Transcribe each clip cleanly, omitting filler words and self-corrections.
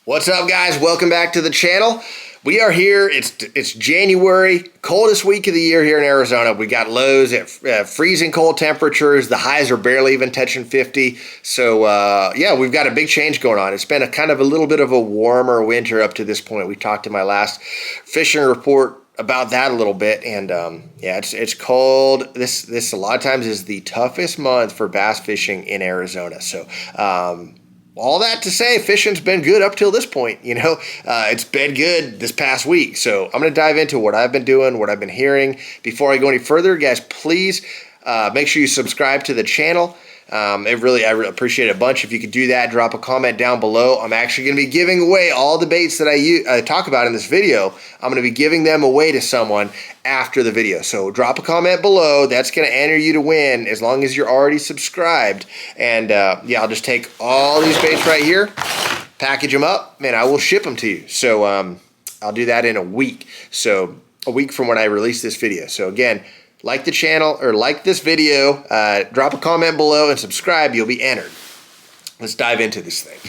What's up, guys? Welcome back to the channel. We are here. It's January, coldest week of the year here in Arizona. We got lows at freezing cold temperatures. The highs are barely even touching 50. So yeah, we've got a big change going on. It's been a little bit of a warmer winter up to this point. We talked in my last fishing report about that a little bit, and yeah, it's cold. This a lot of times is the toughest month for bass fishing in Arizona. So all that to say, fishing's been good up till this point. It's been good this past week. So I'm going to dive into what I've been doing, what I've been hearing. Before I go any further, guys, please make sure you subscribe to the channel. I really appreciate it a bunch if you could do that. Drop a comment down below. I'm actually going to be giving away all the baits that I talk about in this video. I'm going to be giving them away to someone after the video. So drop a comment below. That's going to enter you to win as long as you're already subscribed. And yeah, I'll just take all these baits right here, package them up, and I will ship them to you. So I'll do that in a week. So a week from when I release this video. So again, like the channel or like this video, drop a comment below and subscribe. You'll be entered. Let's dive into this thing.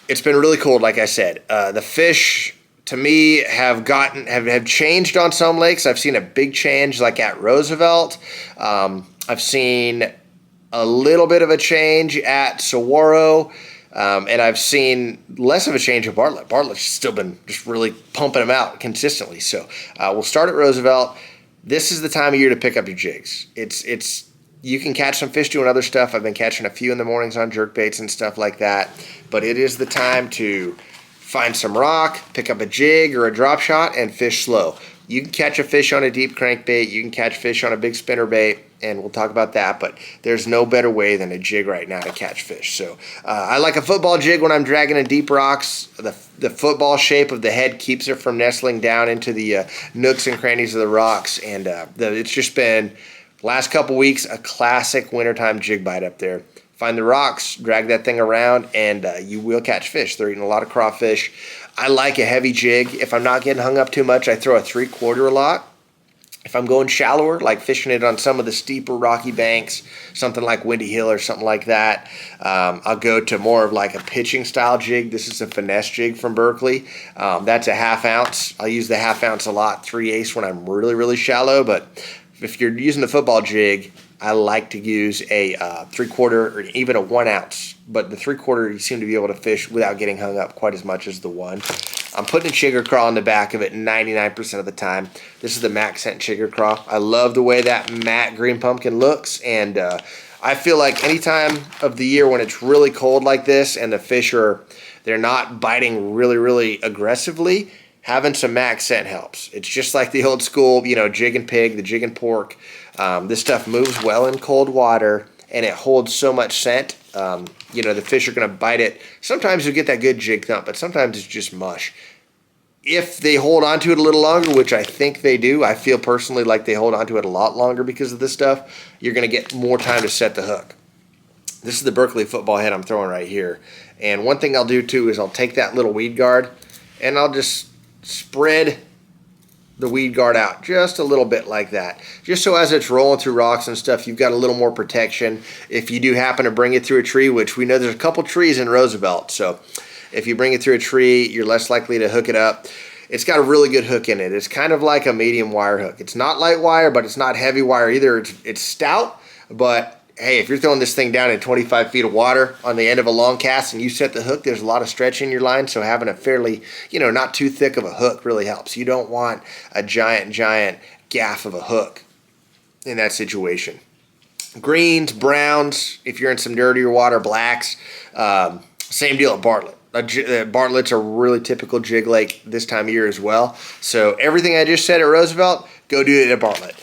It's been really cold, like I said. The fish, to me, have changed on some lakes. I've seen a big change, like at Roosevelt. I've seen a little bit of a change at Saguaro, and I've seen less of a change at Bartlett. Bartlett's still been just really pumping them out consistently. So we'll start at Roosevelt. This is the time of year to pick up your jigs. You can catch some fish doing other stuff. I've been catching a few in the mornings on jerk baits and stuff like that. But it is the time to find some rock, pick up a jig or a drop shot, and fish slow. You can catch a fish on a deep crankbait. You can catch fish on a big spinner bait, and we'll talk about that. But there's no better way than a jig right now to catch fish. So I like a football jig when I'm dragging in deep rocks. The football shape of the head keeps it from nestling down into the nooks and crannies of the rocks. And it's just been, last couple weeks, a classic wintertime jig bite up there. Find the rocks, drag that thing around, and you will catch fish. They're eating a lot of crawfish. I like a heavy jig. If I'm not getting hung up too much, I throw a 3/4 a lot. If I'm going shallower, like fishing it on some of the steeper rocky banks, something like Windy Hill or something like that, I'll go to more of like a pitching style jig. This is a finesse jig from Berkeley. That's a 1/2 ounce. I'll use the 1/2 ounce a lot, 3/8 when I'm really, really shallow. But if you're using the football jig, I like to use a 3/4 or even a 1 ounce. But the 3/4 you seem to be able to fish without getting hung up quite as much as the 1. I'm putting a chigger craw on the back of it 99% of the time. This is the Mac Scent chigger craw. I love the way that matte green pumpkin looks, and I feel like any time of the year when it's really cold like this and the fish they're not biting really, really aggressively, having some Mac Scent helps. It's just like the old school, jig and pig, the jig and pork. This stuff moves well in cold water, and it holds so much scent. The fish are going to bite it. Sometimes you'll get that good jig thump, but sometimes it's just mush. If they hold on to it a little longer, which I think they do, I feel personally like they hold on to it a lot longer because of this stuff, you're going to get more time to set the hook. This is the Berkeley football head I'm throwing right here. And one thing I'll do too is I'll take that little weed guard and I'll just spread the weed guard out just a little bit like that, just so as it's rolling through rocks and stuff, you've got a little more protection. If you do happen to bring it through a tree, which we know there's a couple trees in Roosevelt, so if you bring it through a tree, you're less likely to hook it up. It's got a really good hook in it. It's kind of like a medium wire hook. It's not light wire, but it's not heavy wire either. It's stout, but hey, if you're throwing this thing down in 25 feet of water on the end of a long cast and you set the hook, there's a lot of stretch in your line, so having a fairly, not too thick of a hook really helps. You don't want a giant gaff of a hook in that situation. Greens, browns, if you're in some dirtier water, blacks, same deal at Bartlett. Bartlett's a really typical jig lake this time of year as well. So everything I just said at Roosevelt, go do it at Bartlett.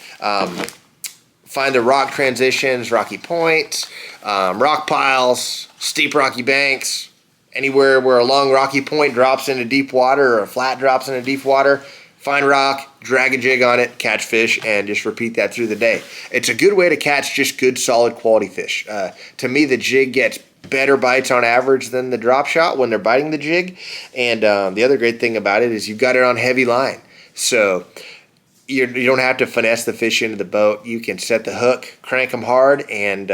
Find the rock transitions, rocky points, rock piles, steep rocky banks, anywhere where a long rocky point drops into deep water or a flat drops into deep water. Find rock, drag a jig on it, catch fish, and just repeat that through the day. It's a good way to catch just good, solid quality fish. To me, the jig gets better bites on average than the drop shot when they're biting the jig. And the other great thing about it is you've got it on heavy line. So you don't have to finesse the fish into the boat. You can set the hook, crank them hard, and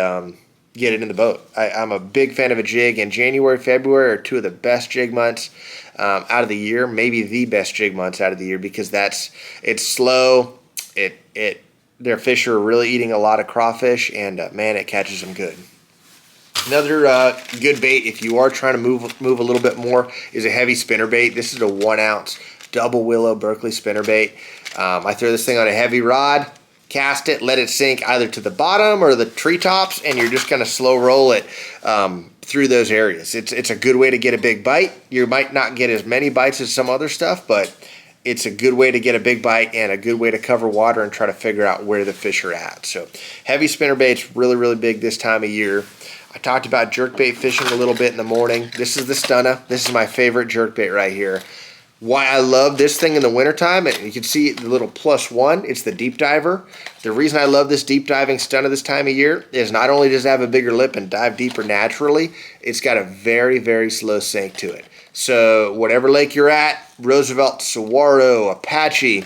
get it in the boat. I'm a big fan of a jig, and January, February are two of the best jig months out of the year, maybe the best jig months out of the year, because it's slow. Their fish are really eating a lot of crawfish, and man, it catches them good. Another good bait, if you are trying to move a little bit more, is a heavy spinner bait. This is a 1 ounce double willow Berkeley spinner bait. I throw this thing on a heavy rod, cast it, let it sink either to the bottom or the treetops, and you're just going to slow roll it through those areas. It's a good way to get a big bite. You might not get as many bites as some other stuff, but it's a good way to get a big bite and a good way to cover water and try to figure out where the fish are at. So heavy spinner bait's really, really big this time of year. I talked about jerkbait fishing a little bit in the morning. This is the Stunna. This is my favorite jerkbait right here. Why I love this thing in the wintertime, and you can see the little +1, it's the deep diver. The reason I love this deep diving Stunna this time of year is not only does it have a bigger lip and dive deeper naturally, it's got a very, very slow sink to it. So whatever lake you're at, Roosevelt, Saguaro, Apache,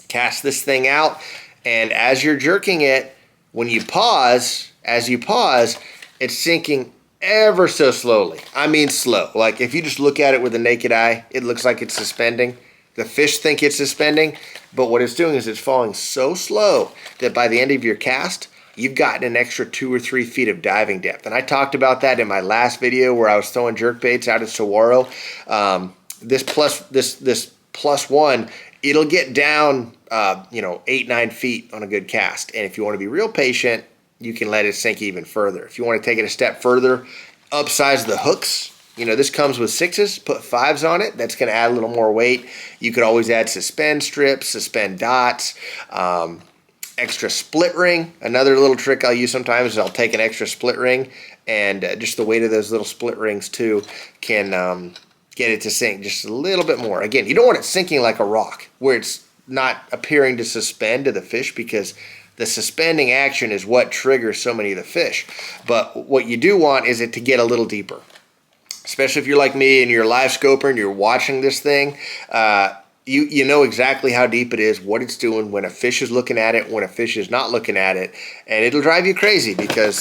cast this thing out, and as you're jerking it, when you pause, it's sinking ever so slowly. I mean slow. Like if you just look at it with the naked eye, it looks like it's suspending. The fish think it's suspending, but what it's doing is it's falling so slow that by the end of your cast, you've gotten an extra 2 or 3 feet of diving depth. And I talked about that in my last video where I was throwing jerk baits out at Saguaro. This +1, it'll get down 8-9 feet on a good cast. And if you want to be real patient, you can let it sink even further. If you want to take it a step further, upsize the hooks. This comes with 6s, put 5s on it. That's going to add a little more weight. You could always add suspend strips, suspend dots, extra split ring. Another little trick I'll use sometimes is I'll take an extra split ring, and just the weight of those little split rings too can get it to sink just a little bit more. Again, you don't want it sinking like a rock where it's not appearing to suspend to the fish, because the suspending action is what triggers so many of the fish. But what you do want is it to get a little deeper. Especially if you're like me and you're a live scoper and you're watching this thing, you know exactly how deep it is, what it's doing, when a fish is looking at it, when a fish is not looking at it, and it'll drive you crazy, because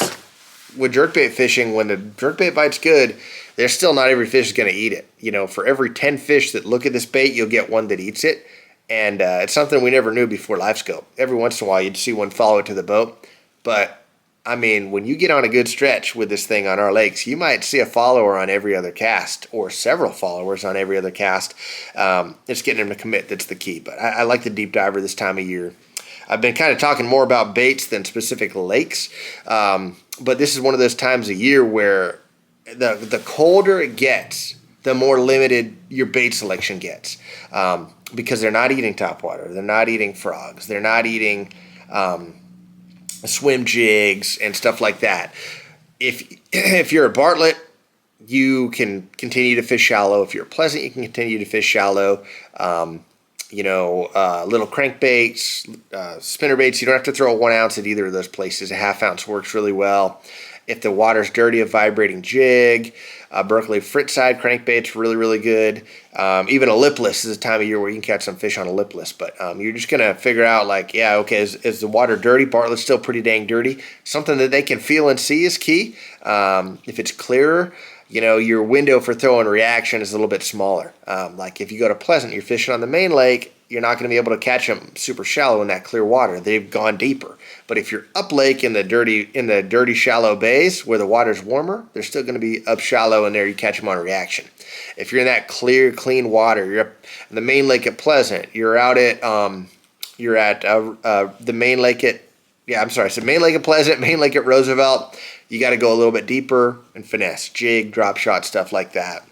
with jerkbait fishing, when the jerkbait bite's good, there's still not every fish is going to eat it. For every 10 fish that look at this bait, you'll get one that eats it. And it's something we never knew before live scope. Every once in a while, you'd see one follow it to the boat. But, I mean, when you get on a good stretch with this thing on our lakes, you might see a follower on every other cast, or several followers on every other cast. It's getting them to commit that's the key. But I like the deep diver this time of year. I've been kind of talking more about baits than specific lakes. But this is one of those times of year where the colder it gets, the more limited your bait selection gets. Because they're not eating topwater, they're not eating frogs, they're not eating swim jigs and stuff like that. If you're a Bartlett, you can continue to fish shallow. If you're a Pleasant, you can continue to fish shallow. Little crankbaits, spinner baits, you don't have to throw a 1 ounce at either of those places. A 1/2 ounce works really well. If the water's dirty, a vibrating jig. Berkeley Frittside crankbait's really, really good. Even a lipless is a time of year where you can catch some fish on a lipless. But you're just going to figure out, is the water dirty? Bartlett's still pretty dang dirty. Something that they can feel and see is key. If it's clearer, your window for throwing reaction is a little bit smaller. Like if you go to Pleasant, you're fishing on the main lake, you're not going to be able to catch them super shallow in that clear water. They've gone deeper. But if you're up lake in the dirty shallow bays where the water's warmer, they're still going to be up shallow in there. You catch them on reaction. If you're in that clear, clean water, you're up in the main lake at Pleasant. You're out at the main lake at main lake at Pleasant, main lake at Roosevelt. You got to go a little bit deeper and finesse, jig, drop shot, stuff like that.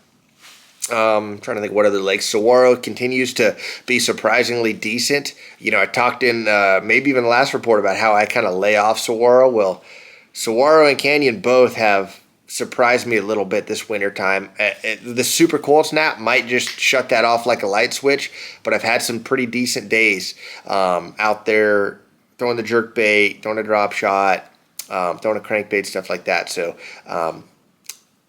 Trying to think what other lakes. Saguaro continues to be surprisingly decent. I talked in maybe even the last report about how I kind of lay off Saguaro. Well, Saguaro and Canyon both have surprised me a little bit this winter time. The super cold snap might just shut that off like a light switch, but I've had some pretty decent days out there throwing the jerk bait, throwing a drop shot, throwing a crankbait, stuff like that. So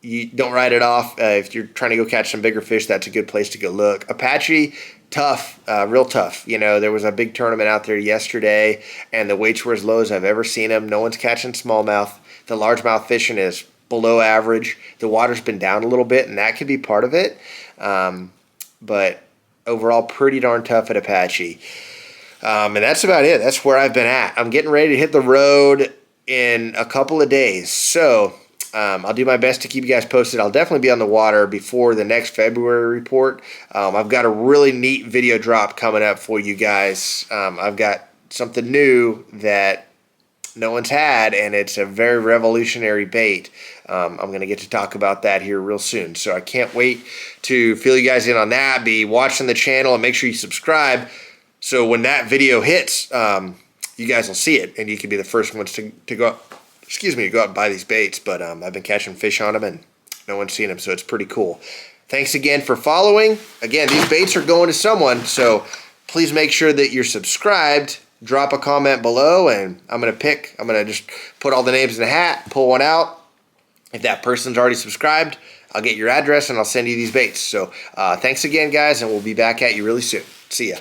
you don't write it off. If you're trying to go catch some bigger fish, that's a good place to go look. Apache, tough, real tough. There was a big tournament out there yesterday, and the weights were as low as I've ever seen them. No one's catching smallmouth. the largemouth fishing is below average. The water's been down a little bit, and that could be part of it. But overall, pretty darn tough at Apache. And that's about it. That's where I've been at. I'm getting ready to hit the road in a couple of days. So I'll do my best to keep you guys posted. I'll definitely be on the water before the next February report. I've got a really neat video drop coming up for you guys. I've got something new that no one's had, and it's a very revolutionary bait. I'm going to get to talk about that here real soon. So I can't wait to fill you guys in on that. Be watching the channel and make sure you subscribe. So when that video hits, you guys will see it, and you can be the first ones to go up, go out and buy these baits. But I've been catching fish on them, and no one's seen them, so it's pretty cool. Thanks again for following. Again, these baits are going to someone, so please make sure that you're subscribed. Drop a comment below, and I'm going to just put all the names in a hat, pull one out. If that person's already subscribed, I'll get your address, and I'll send you these baits. So thanks again, guys, and we'll be back at you really soon. See ya.